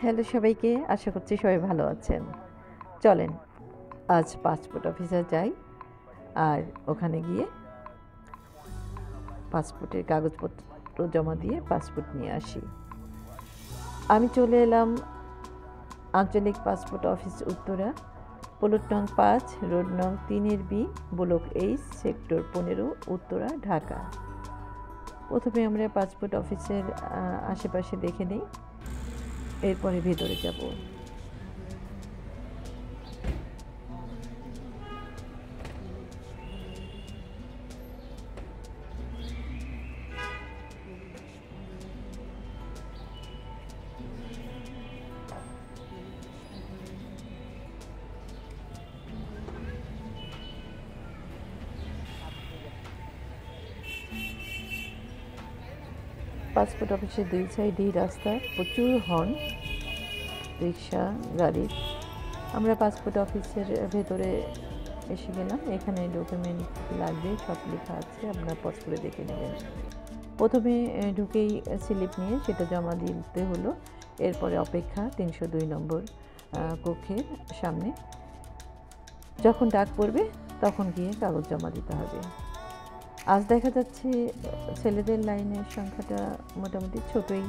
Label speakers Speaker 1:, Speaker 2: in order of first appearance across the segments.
Speaker 1: Hello সবাইকে, আশা করছি সবাই ভালো আছেন। চলেন আজ পাসপোর্ট অফিসে যাই আর ওখানে গিয়ে পাসপোর্টের কাগজপত্র জমা দিয়ে পাসপোর্ট নিয়ে আসি। আমি চলে এলাম আঞ্চলিক পাসপোর্ট অফিস উত্তরা, প্লট নং 5, রোড নং 3-B, block H, sector 15, Uttara, Dhaka. প্রথমে আমরা পাসপোর্ট অফিসের আশেপাশে দেখে নিই, এরপরে ভেতরে যাব। পাসপোর্ট অফিসের দুই সাইডেই রাস্তা, প্রচুর হর্ন, রিক্সা, গাড়ির। আমরা পাসপোর্ট অফিসের ভেতরে এসে গেলাম। এখানে ডকুমেন্ট লাগবে, সব লেখা আছে, আপনারা পজ করে দেখে নেবেন। প্রথমে ঢুকেই স্লিপ নিয়ে সেটা জমা দিতে হলো। এরপরে অপেক্ষা 302 নম্বর কক্ষের সামনে। যখন ডাক পড়বে তখন গিয়ে কাগজ জমা দিতে হবে। আজ দেখা যাচ্ছে ছেলেদের লাইনের সংখ্যাটা মোটামুটি ছোটই,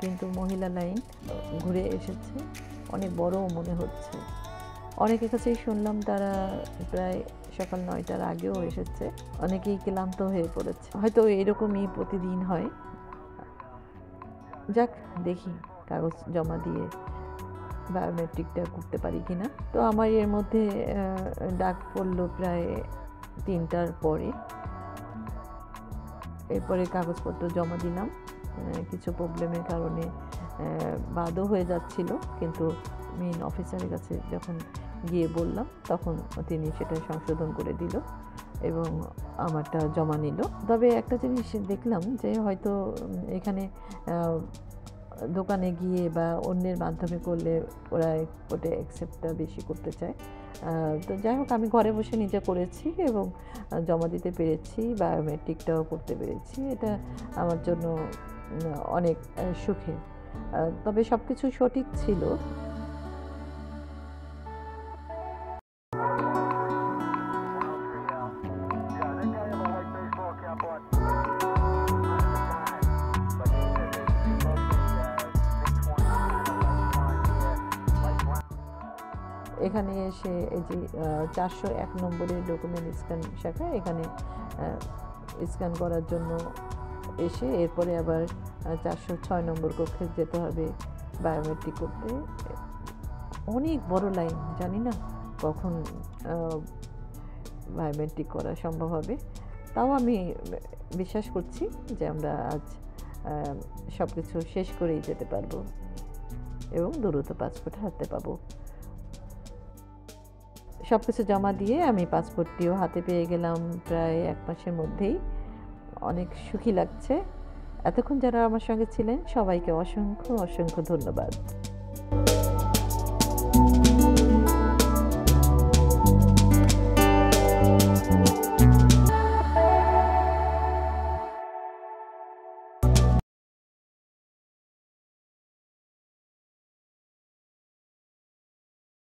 Speaker 1: কিন্তু মহিলা লাইন ঘুরে এসেছে, অনেক বড়ও মনে হচ্ছে। অনেকের কাছেই শুনলাম তারা প্রায় সকাল 9টার আগেও এসেছে। অনেকেই ক্লান্ত হয়ে পড়েছে, হয়তো এরকমই প্রতিদিন হয়। যাক, দেখি কাগজ জমা দিয়ে বায়োমেট্রিকটা করতে পারি কিনা। তো আমার এর মধ্যে ডাক পড়লো প্রায় 3টার পরে। এরপরে কাগজপত্র জমা দিলাম। কিছু প্রবলেমের কারণে বাদও হয়ে যাচ্ছিল, কিন্তু মেইন অফিসারের কাছে যখন গিয়ে বললাম তখন তিনি সেটা সংশোধন করে দিল এবং আমারটা জমা নিল। তবে একটা জিনিস দেখলাম যে হয়তো এখানে দোকানে গিয়ে বা অন্যের মাধ্যমে করলে ওরা ওটা অ্যাকসেপ্টটা বেশি করতে চায়। তো যাই হোক, আমি ঘরে বসে নিজে করেছি এবং জমা দিতে পেরেছি, বায়োমেট্রিকটাও করতে পেরেছি। এটা আমার জন্য অনেক সুখের। তবে সব কিছু সঠিক ছিল। এখানে এসে এই যে 401 নম্বরের ডকুমেন্ট স্ক্যান শাখা, এখানে স্ক্যান করার জন্য এসে এরপরে আবার 406 নম্বর কক্ষে যেতে হবে বায়োমেট্রিক করতে। অনেক বড় লাইন, জানি না কখন বায়োমেট্রিক করা সম্ভব হবে। তাও আমি বিশ্বাস করছি যে আমরা আজ সব কিছু শেষ করেই যেতে পারবো এবং দ্রুত পাসপোর্ট হাতে পাবো। সব কিছু জমা দিয়ে আমি পাসপোর্টটিও হাতে পেয়ে গেলাম প্রায় 1 মাসের মধ্যেই। অনেক সুখী লাগছে। এতক্ষণ যারা আমার সঙ্গে ছিলেন সবাইকে অসংখ্য অসংখ্য ধন্যবাদ।